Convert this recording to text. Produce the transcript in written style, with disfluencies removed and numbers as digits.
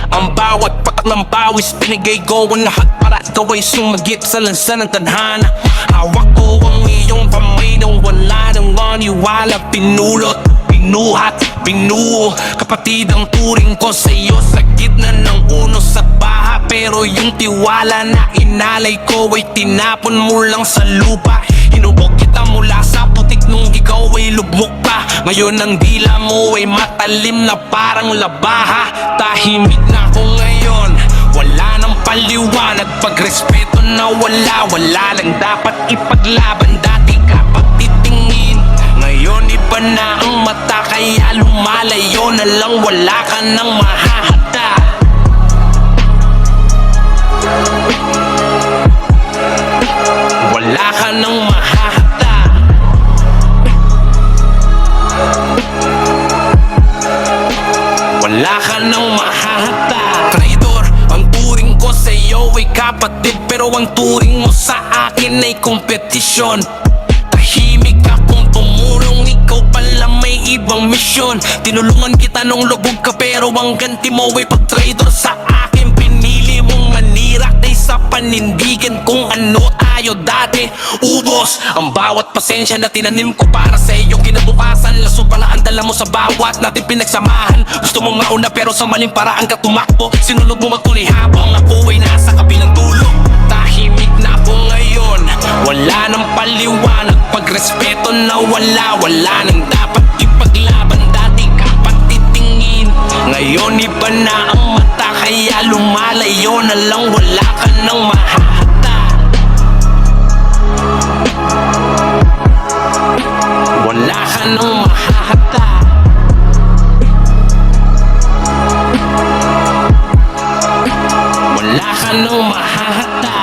Ang bawat patak ng pawis pinigay ko ang lahat para ikaw ay sumagip sa lansa ng tadhana. Hawak ko ang iyong kamay nang wala nang maniwala. Pinulot, pinuhat, pinuo. Kapatid ang turing ko sa'yo sa gitna ng unos at baha. Pero yung tiwala na inalay ko ay tinapon mo lang sa lupa. Hinubog kita mula sa putik nung ikaw ay lubmok pa. Ngayon ang dila mo ay matalim na parang labaha. Tahimik na ako ngayon, wala nang paliwanag. Pagrespeto na wala lang dapat ipaglaban. Dati ka pagtitingin, ngayon iba na ang mata. Kaya lumalayo na lang, wala ka nang mahahata. Wala ka nang mahahata. Wala ka nang mahahata. Traidor, ang turing ko sa'yo ay kapatid, pero ang turing mo sa akin ay kompetisyon. Tahimik akong tumulong, ikaw pala may ibang misyon. Tinulungan kita nung lubog ka, pero ang ganti mo ay pag-traidor sa akin. Pinili mong manira sa panindigan kung ano tayo dati. Ubos ang bawat pasensya na tinanim ko para sa iyo. Kinabukasan, laso pala ang dala mo sa bawat natin pinagsamahan. Gusto mong mauna pero sa maling paraan ka tumakbo. Sinunod mo magtuli habang ako ay nasa kabilang dulo. Tahimik na ako ngayon, wala nang paliwanag. Pagrespeto na wala nang dapat ipaglaban. Dati ka pagtitingin, ngayon iba na ang mata. Kaya lumalayo na lang, wala ka nang mahahata. Wala ka nang mahahata. Wala ka nang mahahata.